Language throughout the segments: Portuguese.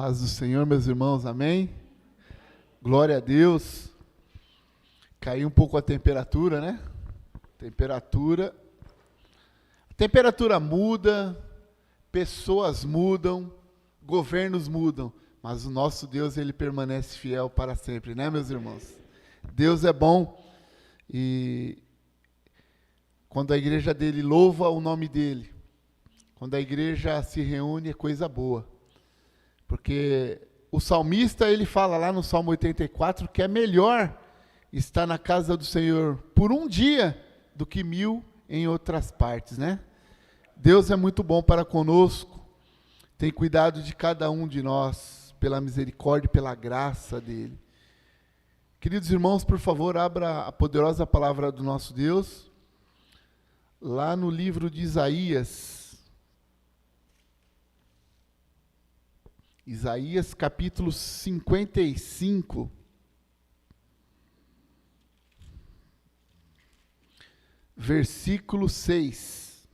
Paz do Senhor, meus irmãos, amém? Glória a Deus. Caiu um pouco a temperatura, né? Temperatura muda, pessoas mudam, governos mudam, mas o nosso Deus, ele permanece fiel para sempre, né, meus irmãos? Deus é bom e quando a igreja dele louva o nome dele, quando a igreja se reúne, é coisa boa. Porque o salmista, ele fala lá no Salmo 84, que é melhor estar na casa do Senhor por um dia do que 1000 em outras partes, né? Deus é muito bom para conosco, tem cuidado de cada um de nós, pela misericórdia e pela graça dele. Queridos irmãos, por favor, abra a poderosa palavra do nosso Deus, lá no livro de Isaías, capítulo 55, versículo 6.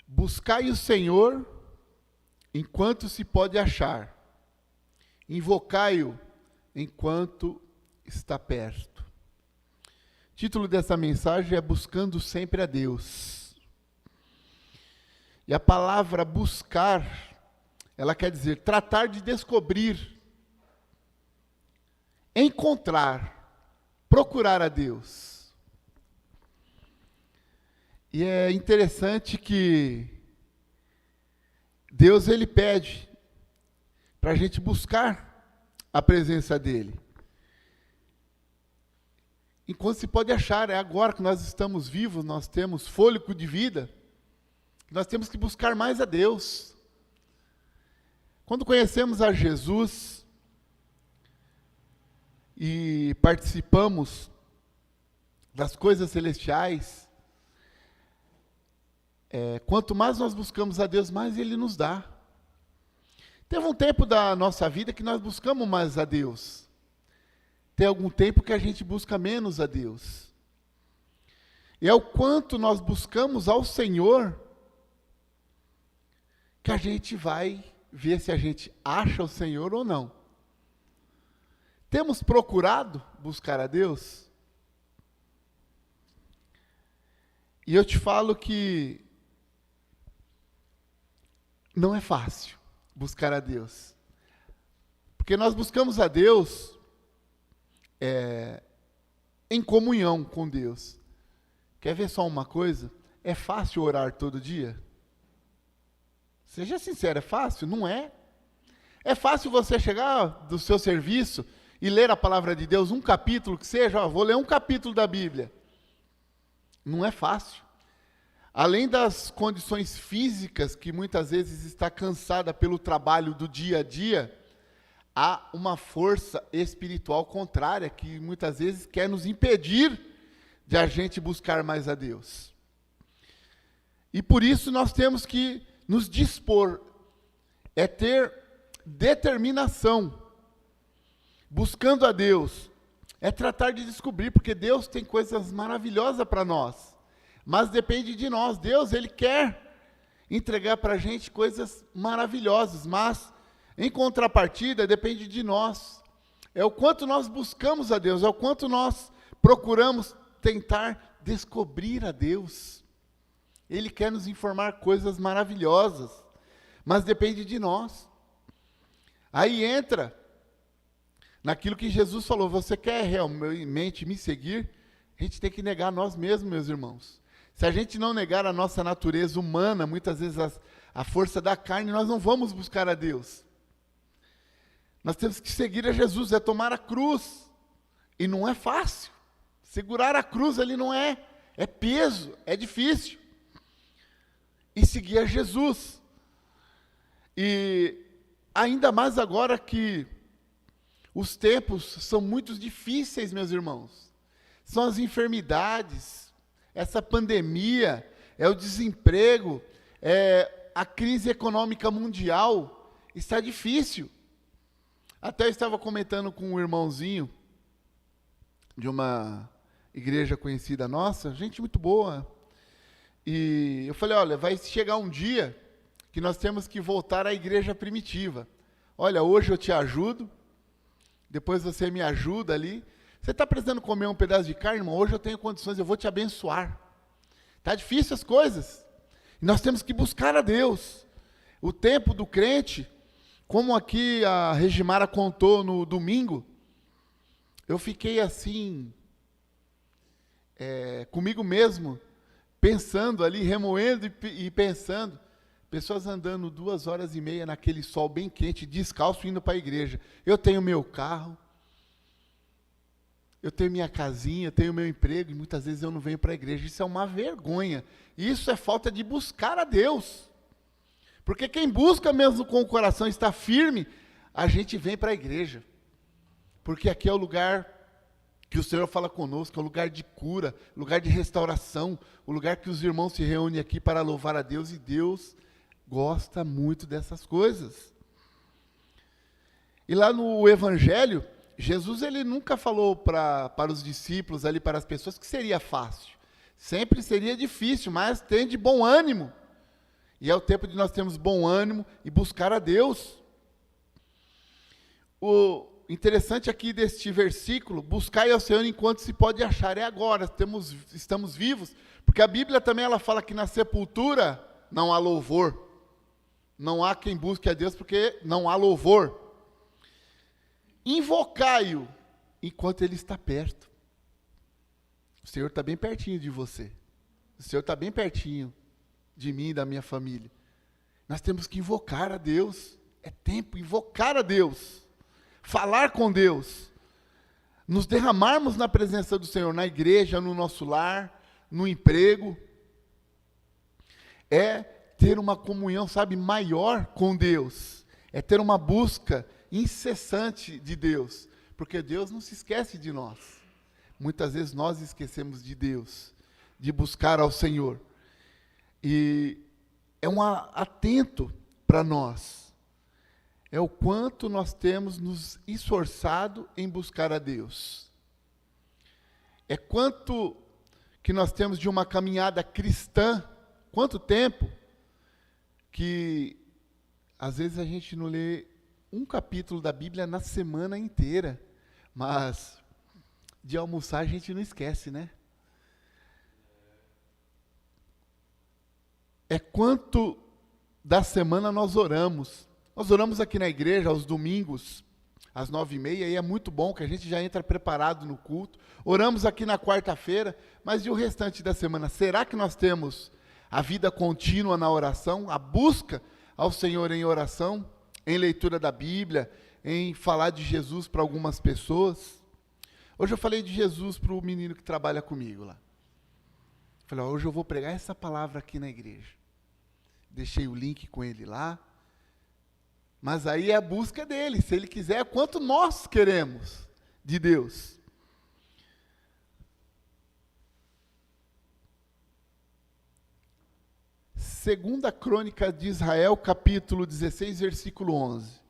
Buscai o Senhor enquanto se pode achar, invocai-o enquanto está perto. O título dessa mensagem é Buscando Sempre a Deus. E a palavra buscar, ela quer dizer tratar de descobrir, encontrar, procurar a Deus. E é interessante que Deus, ele pede para a gente buscar a presença dele. Enquanto se pode achar, é agora que nós estamos vivos, nós temos fôlego de vida, nós temos que buscar mais a Deus. Quando conhecemos a Jesus e participamos das coisas celestiais, quanto mais nós buscamos a Deus, mais Ele nos dá. Teve um tempo da nossa vida que nós buscamos mais a Deus. Tem algum tempo que a gente busca menos a Deus. E é o quanto nós buscamos ao Senhor que a gente vai ver se a gente acha o Senhor ou não. Temos procurado buscar a Deus? E eu te falo que não é fácil buscar a Deus. Porque nós buscamos a Deus em comunhão com Deus. Quer ver só uma coisa? É fácil orar todo dia? Seja sincero, é fácil? Não é. É fácil você chegar do seu serviço e ler a palavra de Deus, um capítulo que seja, vou ler um capítulo da Bíblia. Não é fácil. Além das condições físicas, que muitas vezes está cansada pelo trabalho do dia a dia, há uma força espiritual contrária, que muitas vezes quer nos impedir de a gente buscar mais a Deus. E por isso nós temos que nos dispor, ter determinação, buscando a Deus, tratar de descobrir, porque Deus tem coisas maravilhosas para nós. Mas depende de nós. Deus, ele quer entregar para a gente coisas maravilhosas, mas em contrapartida depende de nós. É o quanto nós buscamos a Deus, é o quanto nós procuramos tentar descobrir a Deus. Ele quer nos informar coisas maravilhosas, mas depende de nós. Aí entra naquilo que Jesus falou: você quer realmente me seguir? A gente tem que negar nós mesmos, meus irmãos. Se a gente não negar a nossa natureza humana, muitas vezes a força da carne, nós não vamos buscar a Deus. Nós temos que seguir a Jesus, tomar a cruz. E não é fácil. Segurar a cruz ali não é peso, é difícil. E seguir a Jesus. E ainda mais agora que os tempos são muito difíceis, meus irmãos. São as enfermidades, essa pandemia, o desemprego, a crise econômica mundial, está difícil. Até eu estava comentando com um irmãozinho de uma igreja conhecida nossa, gente muito boa. E eu falei, olha, vai chegar um dia que nós temos que voltar à igreja primitiva. Olha, hoje eu te ajudo, depois você me ajuda ali. Você está precisando comer um pedaço de carne, irmão? Hoje eu tenho condições, eu vou te abençoar. Está difícil as coisas. E nós temos que buscar a Deus. O tempo do crente, como aqui a Regimara contou no domingo, eu fiquei assim, comigo mesmo, pensando ali, remoendo e pensando. Pessoas andando 2h30 naquele sol bem quente, descalço, indo para a igreja. Eu tenho meu carro, eu tenho minha casinha, eu tenho meu emprego, e muitas vezes eu não venho para a igreja. Isso é uma vergonha. Isso é falta de buscar a Deus. Porque quem busca mesmo com o coração está firme, a gente vem para a igreja. Porque aqui é o lugar que o Senhor fala conosco, é o lugar de cura, lugar de restauração, o lugar que os irmãos se reúnem aqui para louvar a Deus, e Deus gosta muito dessas coisas. E lá no Evangelho, Jesus ele nunca falou para os discípulos ali, para as pessoas, que seria fácil. Sempre seria difícil, mas tem de bom ânimo. E é o tempo de nós termos bom ânimo e buscar a Deus. O interessante aqui deste versículo, buscai ao Senhor enquanto se pode achar, é agora, estamos vivos, porque a Bíblia também ela fala que na sepultura não há louvor. Não há quem busque a Deus porque não há louvor. Invocai-o enquanto Ele está perto. O Senhor está bem pertinho de você. O Senhor está bem pertinho de mim e da minha família. Nós temos que invocar a Deus. É tempo, invocar a Deus. Falar com Deus. Nos derramarmos na presença do Senhor, na igreja, no nosso lar, no emprego. É ter uma comunhão, sabe, maior com Deus. É ter uma busca incessante de Deus, porque Deus não se esquece de nós. Muitas vezes nós esquecemos de Deus, de buscar ao Senhor. E é um atento para nós. É o quanto nós temos nos esforçado em buscar a Deus. É quanto que nós temos de uma caminhada cristã, quanto tempo que às vezes a gente não lê um capítulo da Bíblia na semana inteira, mas de almoçar a gente não esquece, né? É quanto da semana nós oramos. Nós oramos aqui na igreja aos domingos, às 9h30, e é muito bom que a gente já entra preparado no culto. Oramos aqui na quarta-feira, mas e o restante da semana? Será que nós temos a vida contínua na oração, a busca ao Senhor em oração, em leitura da Bíblia, em falar de Jesus para algumas pessoas? Hoje eu falei de Jesus para o menino que trabalha comigo lá. Falei, hoje eu vou pregar essa palavra aqui na igreja. Deixei o link com ele lá. Mas aí é a busca dele, se ele quiser, quanto nós queremos de Deus. Segunda Crônica de Israel, capítulo 16, versículo 11.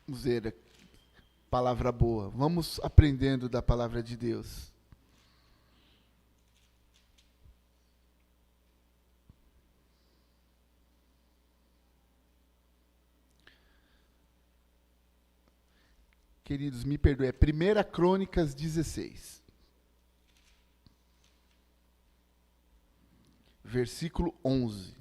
Vamos ver, palavra boa. Vamos aprendendo da palavra de Deus. Queridos, me perdoe, é 1 Crônicas 16. Versículo 11.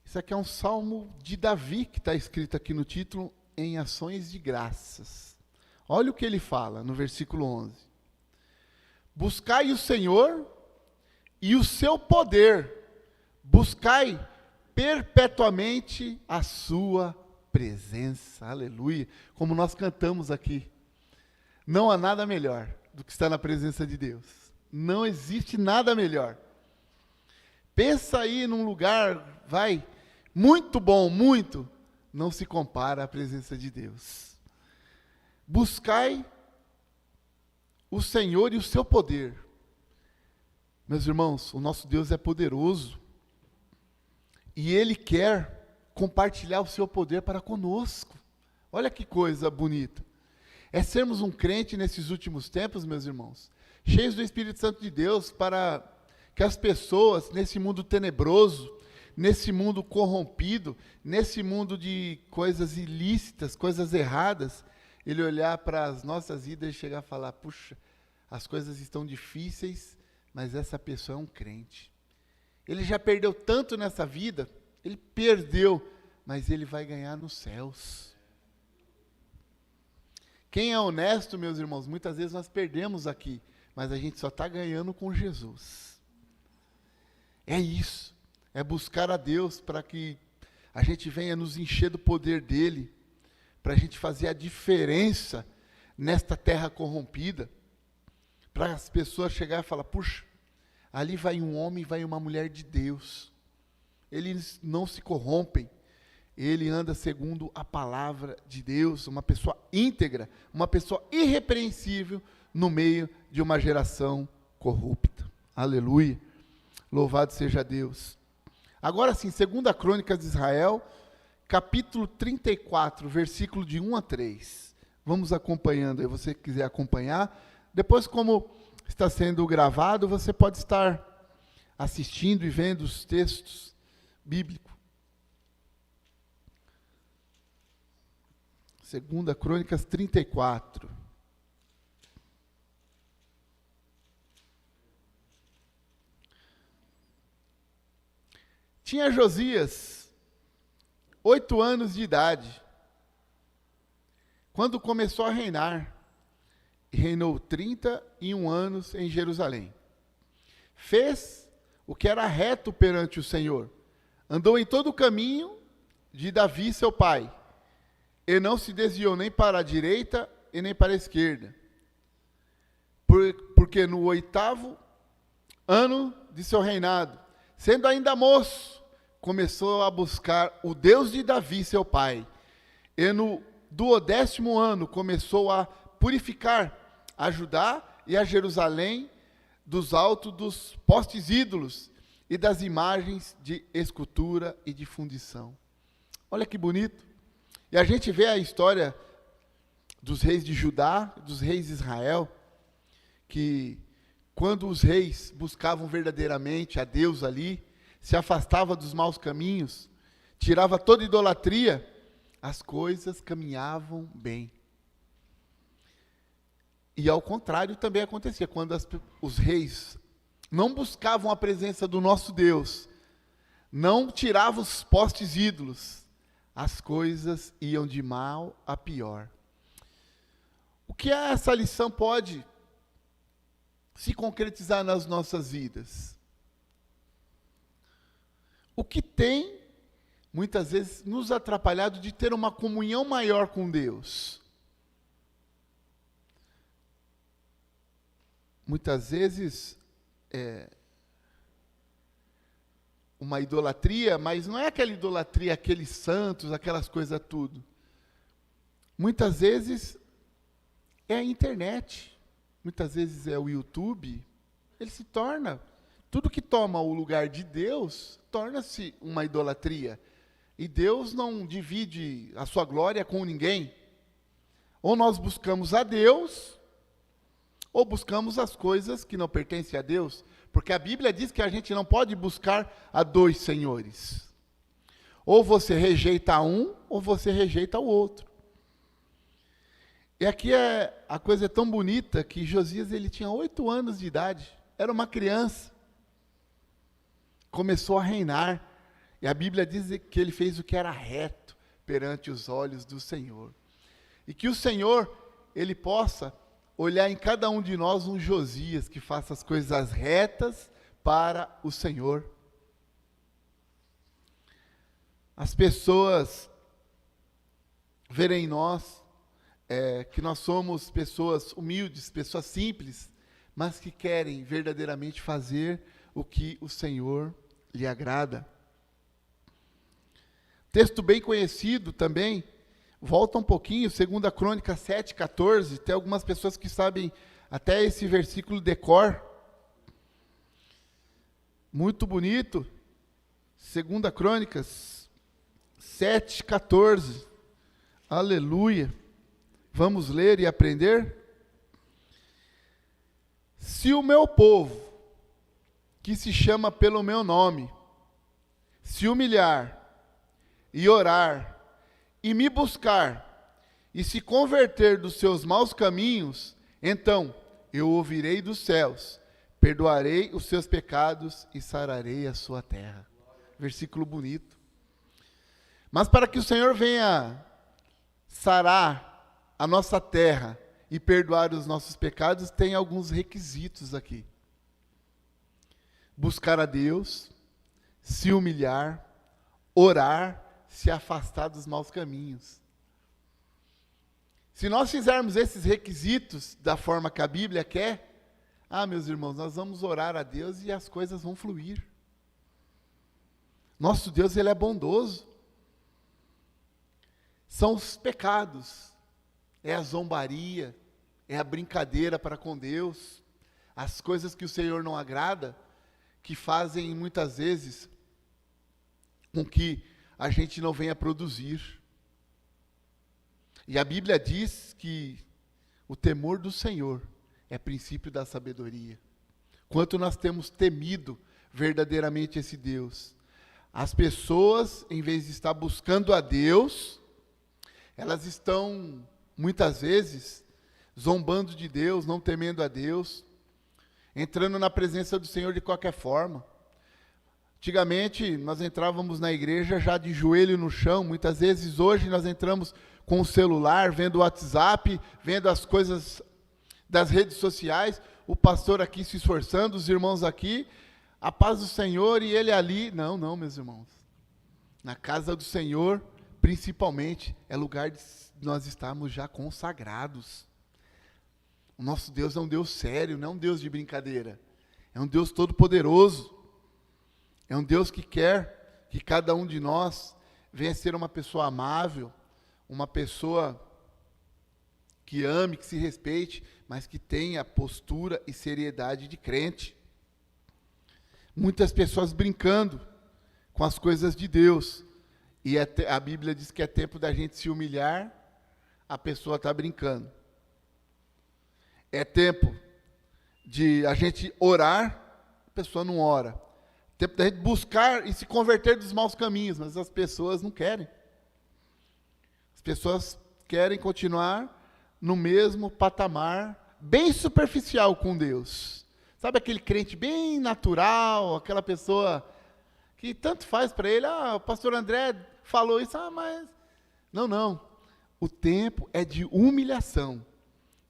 Isso aqui é um salmo de Davi, que está escrito aqui no título, em ações de graças. Olha o que ele fala no versículo 11. Buscai o Senhor e o seu poder, buscai perpetuamente a sua presença. Aleluia. Como nós cantamos aqui. Não há nada melhor do que estar na presença de Deus. Não existe nada melhor. Pensa aí num lugar, muito bom, muito, não se compara à presença de Deus. Buscai o Senhor e o seu poder. Meus irmãos, o nosso Deus é poderoso. E Ele quer compartilhar o seu poder para conosco. Olha que coisa bonita. É sermos um crente nesses últimos tempos, meus irmãos, cheios do Espírito Santo de Deus, para que as pessoas, nesse mundo tenebroso, nesse mundo corrompido, nesse mundo de coisas ilícitas, coisas erradas, ele olhar para as nossas vidas e chegar a falar, puxa, as coisas estão difíceis, mas essa pessoa é um crente. Ele já perdeu tanto nessa vida, ele perdeu, mas ele vai ganhar nos céus. Quem é honesto, meus irmãos, muitas vezes nós perdemos aqui, mas a gente só está ganhando com Jesus. É isso, é buscar a Deus para que a gente venha nos encher do poder dEle, para a gente fazer a diferença nesta terra corrompida, para as pessoas chegarem e falar, puxa, ali vai um homem, vai uma mulher de Deus, eles não se corrompem, ele anda segundo a palavra de Deus, uma pessoa íntegra, uma pessoa irrepreensível no meio de uma geração corrupta. Aleluia. Louvado seja Deus. Agora sim, 2 Crônicas de Israel, capítulo 34, versículo de 1 a 3. Vamos acompanhando aí, você que quiser acompanhar. Depois, como está sendo gravado, você pode estar assistindo e vendo os textos bíblicos. 2 Crônicas 34. Tinha Josias 8 anos de idade, quando começou a reinar, e reinou 31 anos em Jerusalém. Fez o que era reto perante o Senhor, andou em todo o caminho de Davi seu pai, e não se desviou nem para a direita e nem para a esquerda. Porque no 8º ano de seu reinado, sendo ainda moço, começou a buscar o Deus de Davi, seu pai. E no 12º ano começou a purificar a Judá e a Jerusalém dos altos dos postes ídolos e das imagens de escultura e de fundição. Olha que bonito. E a gente vê a história dos reis de Judá, dos reis de Israel, que quando os reis buscavam verdadeiramente a Deus ali, se afastava dos maus caminhos, tirava toda idolatria, as coisas caminhavam bem. E ao contrário também acontecia, quando os reis não buscavam a presença do nosso Deus, não tiravam os postes ídolos, as coisas iam de mal a pior. O que essa lição pode se concretizar nas nossas vidas? O que tem, muitas vezes, nos atrapalhado de ter uma comunhão maior com Deus? Muitas vezes, uma idolatria, mas não é aquela idolatria, aqueles santos, aquelas coisas tudo. Muitas vezes é a internet, muitas vezes é o YouTube, ele se torna, tudo que toma o lugar de Deus, torna-se uma idolatria. E Deus não divide a sua glória com ninguém. Ou nós buscamos a Deus, ou buscamos as coisas que não pertencem a Deus. Porque a Bíblia diz que a gente não pode buscar a dois senhores. Ou você rejeita um, ou você rejeita o outro. E aqui a coisa é tão bonita que Josias ele tinha 8 anos de idade. Era uma criança. Começou a reinar. E a Bíblia diz que ele fez o que era reto perante os olhos do Senhor. E que o Senhor, ele possa olhar em cada um de nós um Josias que faça as coisas retas para o Senhor. As pessoas verem em nós que nós somos pessoas humildes, pessoas simples, mas que querem verdadeiramente fazer o que o Senhor lhe agrada. Texto bem conhecido também, volta um pouquinho, 2 Crônicas 7:14, tem algumas pessoas que sabem até esse versículo de cor. Muito bonito. 2 Crônicas 7:14. Aleluia. Vamos ler e aprender? Se o meu povo, que se chama pelo meu nome, se humilhar e orar e me buscar e se converter dos seus maus caminhos, então eu ouvirei dos céus, perdoarei os seus pecados e sararei a sua terra. Versículo bonito. Mas para que o Senhor venha sarar a nossa terra e perdoar os nossos pecados, tem alguns requisitos aqui. Buscar a Deus, se humilhar, orar, se afastar dos maus caminhos. Se nós fizermos esses requisitos da forma que a Bíblia quer, meus irmãos, nós vamos orar a Deus e as coisas vão fluir. Nosso Deus, Ele é bondoso. São os pecados, é a zombaria, é a brincadeira para com Deus, as coisas que o Senhor não agrada, que fazem muitas vezes com que a gente não venha produzir. E a Bíblia diz que o temor do Senhor é princípio da sabedoria. Quanto nós temos temido verdadeiramente esse Deus. As pessoas, em vez de estar buscando a Deus, elas estão, muitas vezes, zombando de Deus, não temendo a Deus, entrando na presença do Senhor de qualquer forma. Antigamente, nós entrávamos na igreja já de joelho no chão. Muitas vezes, hoje, nós entramos com o celular, vendo o WhatsApp, vendo as coisas das redes sociais, o pastor aqui se esforçando, os irmãos aqui, a paz do Senhor e ele ali. Não, meus irmãos. Na casa do Senhor, principalmente, é lugar de nós estarmos já consagrados. O nosso Deus é um Deus sério, não é um Deus de brincadeira. É um Deus todo-poderoso. É um Deus que quer que cada um de nós venha ser uma pessoa amável, uma pessoa que ame, que se respeite, mas que tenha postura e seriedade de crente. Muitas pessoas brincando com as coisas de Deus. E a Bíblia diz que é tempo da gente se humilhar, a pessoa está brincando. É tempo de a gente orar, a pessoa não ora. Tempo da gente buscar e se converter dos maus caminhos, mas as pessoas não querem. As pessoas querem continuar no mesmo patamar, bem superficial com Deus. Sabe aquele crente bem natural, aquela pessoa que tanto faz para ele, o pastor André falou isso, mas... Não. O tempo é de humilhação.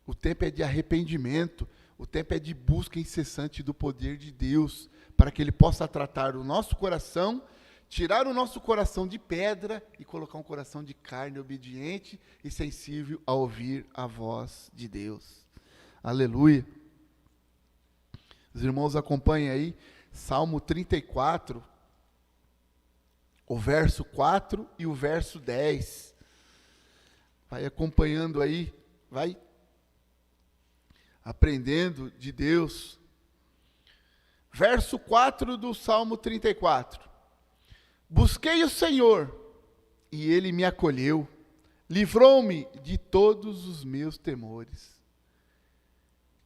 O tempo é de arrependimento. O tempo é de busca incessante do poder de Deus, para que Ele possa tratar o nosso coração, tirar o nosso coração de pedra e colocar um coração de carne obediente e sensível a ouvir a voz de Deus. Aleluia. Os irmãos acompanhem aí, Salmo 34, o verso 4 e o verso 10. Vai acompanhando aí, vai aprendendo de Deus. Verso 4 do Salmo 34. Busquei o Senhor, e Ele me acolheu, livrou-me de todos os meus temores.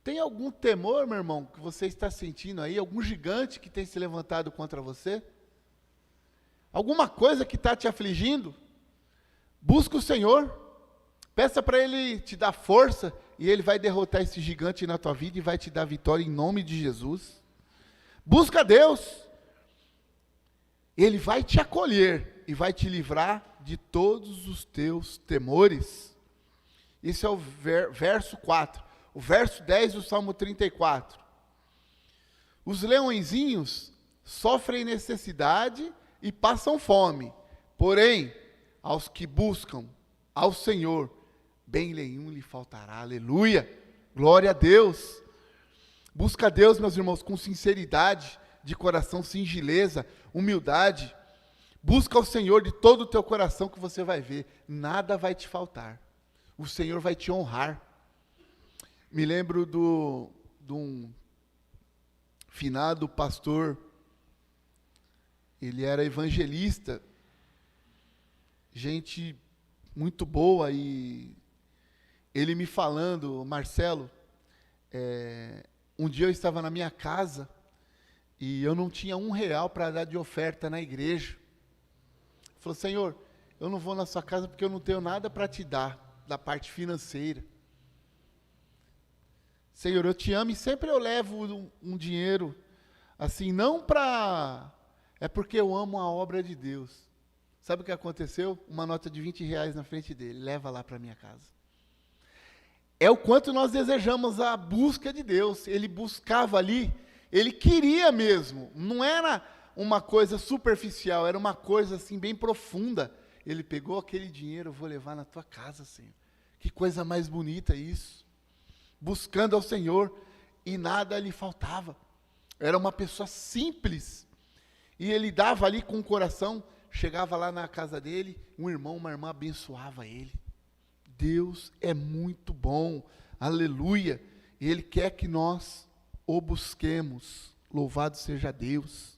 Tem algum temor, meu irmão, que você está sentindo aí? Algum gigante que tem se levantado contra você? Alguma coisa que está te afligindo? Busca o Senhor, peça para Ele te dar força, e Ele vai derrotar esse gigante na tua vida e vai te dar vitória em nome de Jesus. Busca a Deus, Ele vai te acolher e vai te livrar de todos os teus temores. Esse é o verso 4. O verso 10 do Salmo 34. Os leõezinhos sofrem necessidade e passam fome, porém, aos que buscam ao Senhor, bem nenhum lhe faltará. Aleluia! Glória a Deus! Busca a Deus, meus irmãos, com sinceridade de coração, singeleza, humildade. Busca ao Senhor de todo o teu coração, que você vai ver, nada vai te faltar. O Senhor vai te honrar. Me lembro de um finado pastor ele era evangelista, gente muito boa, e ele me falando, Marcelo, um dia eu estava na minha casa e eu não tinha R$ 1 para dar de oferta na igreja. Ele falou: Senhor, eu não vou na sua casa porque eu não tenho nada para te dar, da parte financeira. Senhor, eu te amo, e sempre eu levo um dinheiro, assim, não para... É porque eu amo a obra de Deus. Sabe o que aconteceu? Uma nota de R$ 20 na frente dele, leva lá para minha casa. É o quanto nós desejamos a busca de Deus. Ele buscava ali, ele queria mesmo, não era uma coisa superficial, era uma coisa assim bem profunda. Ele pegou aquele dinheiro: eu vou levar na tua casa, Senhor. Que coisa mais bonita isso. Buscando ao Senhor, e nada lhe faltava. Era uma pessoa simples, e ele dava ali com o coração. Chegava lá na casa dele, um irmão, uma irmã abençoava ele. Deus é muito bom, aleluia, e Ele quer que nós o busquemos. Louvado seja Deus.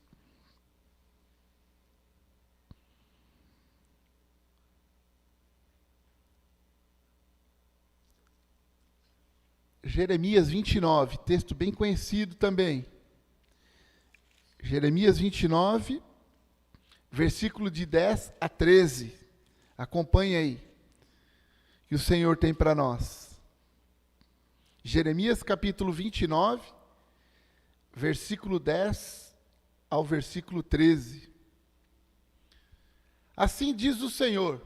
Jeremias 29, texto bem conhecido também. Jeremias 29, versículo de 10 a 13. Acompanhe aí, que o Senhor tem para nós. Jeremias capítulo 29, versículo 10 ao versículo 13. Assim diz o Senhor: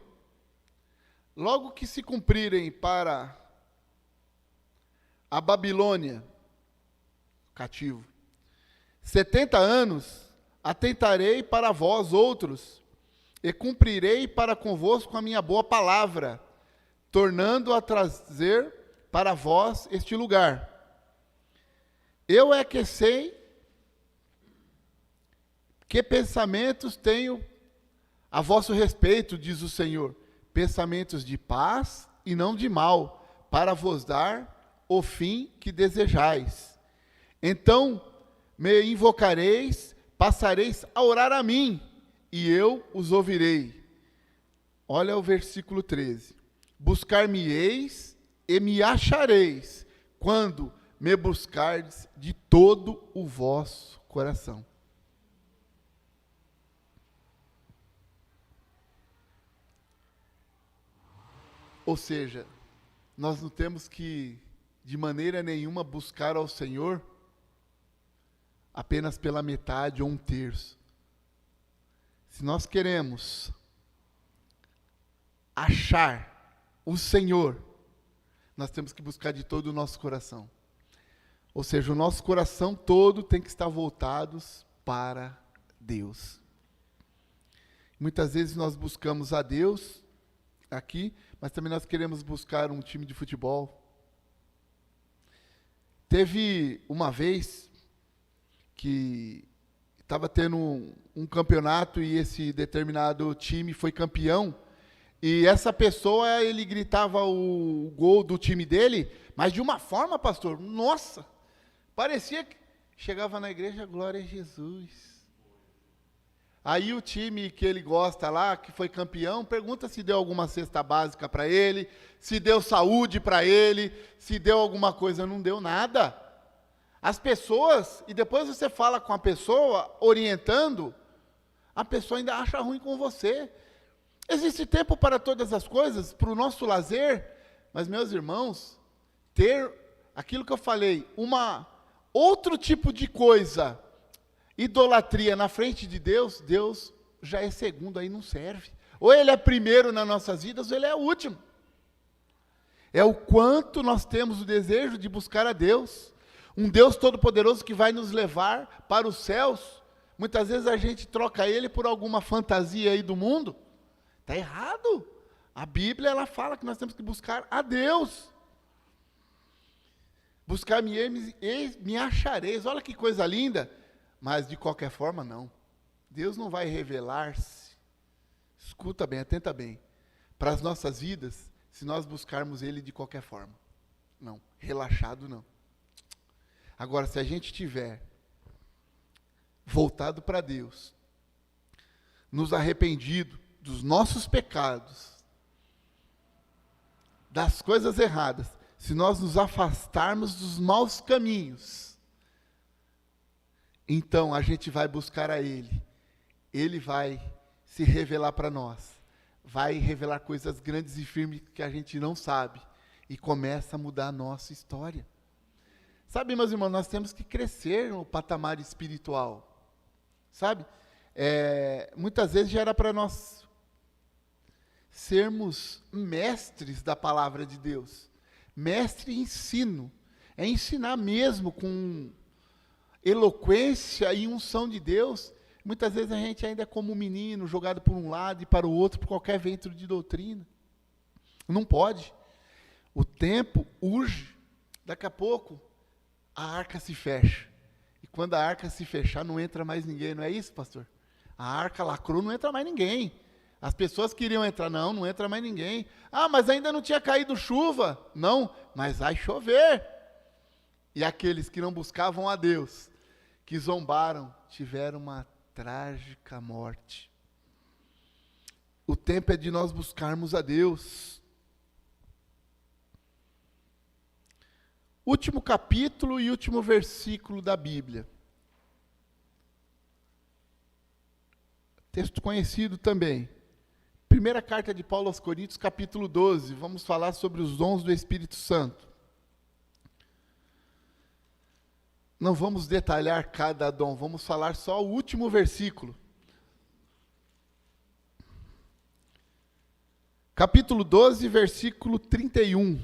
logo que se cumprirem para a Babilônia, cativo, 70 anos, atentarei para vós outros, e cumprirei para convosco a minha boa palavra, tornando a trazer para vós este lugar. Eu é que sei que pensamentos tenho a vosso respeito, diz o Senhor, pensamentos de paz e não de mal, para vos dar o fim que desejais. Então me invocareis, passareis a orar a mim, e eu os ouvirei. Olha o versículo 13. Buscar-me-eis e me achareis, quando me buscardes de todo o vosso coração. Ou seja, nós não temos que, de maneira nenhuma, buscar ao Senhor apenas pela metade ou um terço. Se nós queremos achar o Senhor, nós temos que buscar de todo o nosso coração. Ou seja, o nosso coração todo tem que estar voltado para Deus. Muitas vezes nós buscamos a Deus aqui, mas também nós queremos buscar um time de futebol. Teve uma vez que estava tendo um campeonato e esse determinado time foi campeão, e essa pessoa, ele gritava o gol do time dele, mas de uma forma, pastor, nossa, parecia que chegava na igreja: glória a Jesus. Aí o time que ele gosta lá, que foi campeão, pergunta se deu alguma cesta básica para ele, se deu saúde para ele, se deu alguma coisa. Não deu nada. As pessoas, e depois você fala com a pessoa, orientando, a pessoa ainda acha ruim com você. Existe tempo para todas as coisas, para o nosso lazer, mas, meus irmãos, ter aquilo que eu falei, outro tipo de coisa, idolatria na frente de Deus, Deus já é segundo, aí não serve. Ou Ele é primeiro nas nossas vidas, ou Ele é o último. É o quanto nós temos o desejo de buscar a Deus, um Deus todo-poderoso que vai nos levar para os céus. Muitas vezes a gente troca Ele por alguma fantasia aí do mundo. Está errado. A Bíblia, ela fala que nós temos que buscar a Deus. Buscar-me e me achareis. Olha que coisa linda. Mas, de qualquer forma, não. Deus não vai revelar-se, escuta bem, atenta bem, para as nossas vidas, se nós buscarmos Ele de qualquer forma. Não, relaxado não. Agora, se a gente tiver voltado para Deus, nos arrependido dos nossos pecados, das coisas erradas, se nós nos afastarmos dos maus caminhos, então a gente vai buscar a Ele. Ele vai se revelar para nós. Vai revelar coisas grandes e firmes que a gente não sabe. E começa a mudar a nossa história. Sabe, meus irmãos, nós temos que crescer no patamar espiritual. Sabe? Muitas vezes já era para nós sermos mestres da palavra de Deus. Mestre em ensino. É ensinar mesmo com eloquência e unção de Deus. Muitas vezes a gente ainda é como um menino, jogado por um lado e para o outro, por qualquer vento de doutrina. Não pode. O tempo urge. Daqui a pouco, a arca se fecha. E quando a arca se fechar, não entra mais ninguém. Não é isso, pastor? A arca lacrou, não entra mais ninguém. As pessoas queriam entrar, não entra mais ninguém. Ah, mas ainda não tinha caído chuva. Não, mas vai chover. E aqueles que não buscavam a Deus, que zombaram, tiveram uma trágica morte. O tempo é de nós buscarmos a Deus. Último capítulo e último versículo da Bíblia. Texto conhecido também. Primeira carta de Paulo aos Coríntios, capítulo 12. Vamos falar sobre os dons do Espírito Santo. Não vamos detalhar cada dom, vamos falar só o último versículo. Capítulo 12, versículo 31.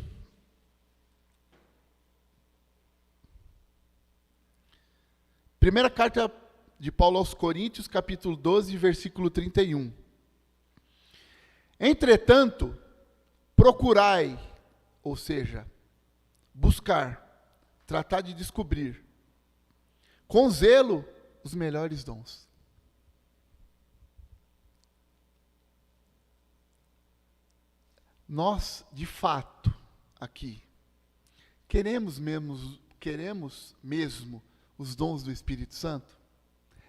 Primeira carta de Paulo aos Coríntios, capítulo 12, versículo 31. Entretanto, procurai, ou seja, buscar, tratar de descobrir, com zelo, os melhores dons. Nós, de fato, aqui, queremos mesmo os dons do Espírito Santo?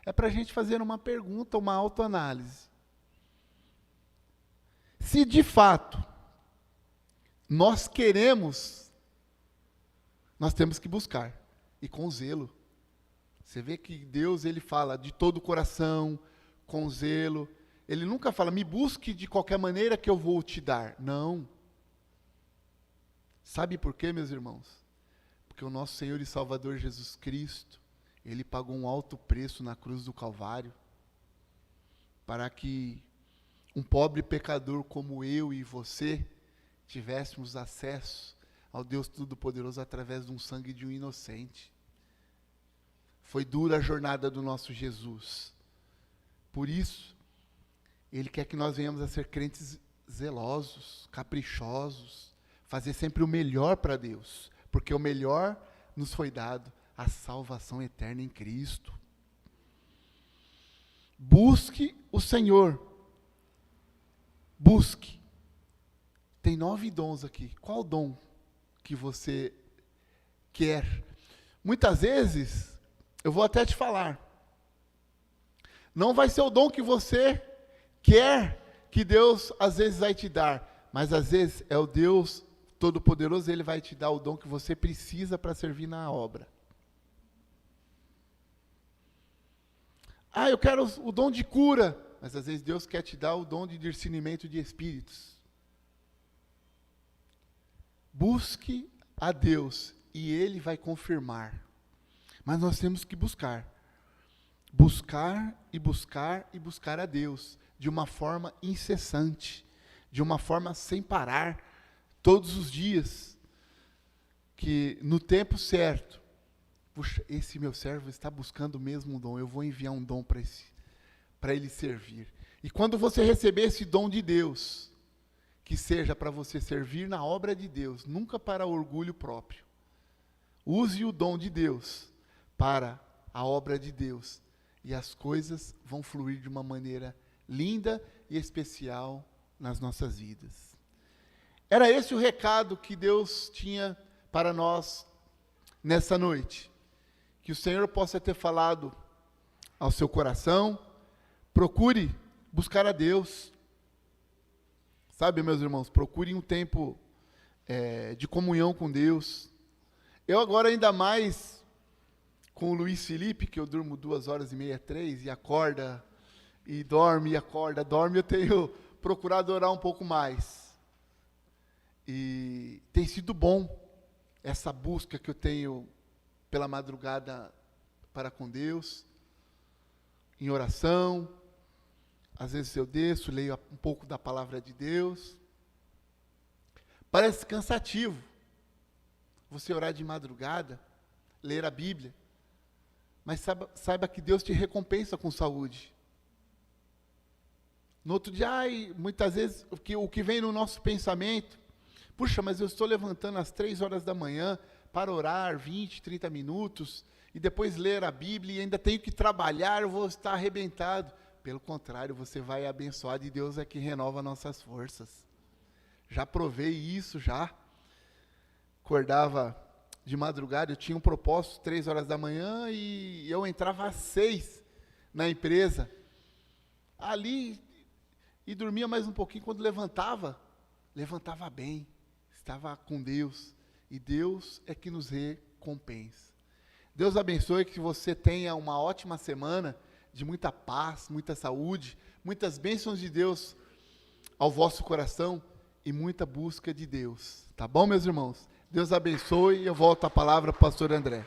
É para a gente fazer uma pergunta, uma autoanálise. Se de fato nós queremos, nós temos que buscar, e com zelo. Você vê que Deus, ele fala de todo o coração, com zelo. Ele nunca fala, me busque de qualquer maneira que eu vou te dar. Não. Sabe por quê, meus irmãos? Porque o nosso Senhor e Salvador Jesus Cristo, ele pagou um alto preço na cruz do Calvário, para que um pobre pecador como eu e você tivéssemos acesso ao Deus Todo-Poderoso através de um sangue de um inocente. Foi dura a jornada do nosso Jesus. Por isso, Ele quer que nós venhamos a ser crentes zelosos, caprichosos, fazer sempre o melhor para Deus, porque o melhor nos foi dado, a salvação eterna em Cristo. Busque o Senhor. Busque. Tem 9 dons aqui. Qual dom que você quer? Muitas vezes, eu vou até te falar, não vai ser o dom que você quer que Deus às vezes vai te dar, mas às vezes é o Deus Todo-Poderoso, Ele vai te dar o dom que você precisa para servir na obra. Ah, eu quero o dom de cura, mas às vezes Deus quer te dar o dom de discernimento de espíritos. Busque a Deus e Ele vai confirmar. Mas nós temos que buscar. Buscar e buscar e buscar a Deus de uma forma incessante, de uma forma sem parar, todos os dias, que no tempo certo, puxa, esse meu servo está buscando mesmo um dom, eu vou enviar um dom para ele servir. E quando você receber esse dom de Deus, que seja para você servir na obra de Deus, nunca para orgulho próprio. Use o dom de Deus para a obra de Deus, e as coisas vão fluir de uma maneira linda e especial nas nossas vidas. Era esse o recado que Deus tinha para nós nessa noite. Que o Senhor possa ter falado ao seu coração. Procure buscar a Deus. Sabe, meus irmãos, procurem um tempo de comunhão com Deus. Eu agora ainda mais com o Luiz Felipe, que eu durmo 2h30, 3, e acorda, e dorme, e acorda, dorme, eu tenho procurado orar um pouco mais. E tem sido bom essa busca que eu tenho pela madrugada para com Deus, em oração. Às vezes eu desço, leio um pouco da palavra de Deus. Parece cansativo você orar de madrugada, ler a Bíblia, mas saiba que Deus te recompensa com saúde. No outro dia, muitas vezes, o que vem no nosso pensamento, puxa, mas eu estou levantando às 3h da manhã para orar 20, 30 minutos, e depois ler a Bíblia, e ainda tenho que trabalhar, eu vou estar arrebentado. Pelo contrário, você vai abençoado, e Deus é que renova nossas forças. Já provei isso, já. Acordava de madrugada, eu tinha um propósito, 3h da manhã, e eu entrava às 6 na empresa. Ali, e dormia mais um pouquinho. Quando levantava bem, estava com Deus, e Deus é que nos recompensa. Deus abençoe, que você tenha uma ótima semana, de muita paz, muita saúde, muitas bênçãos de Deus ao vosso coração, e muita busca de Deus, tá bom, meus irmãos? Deus abençoe, e eu volto a palavra para o pastor André.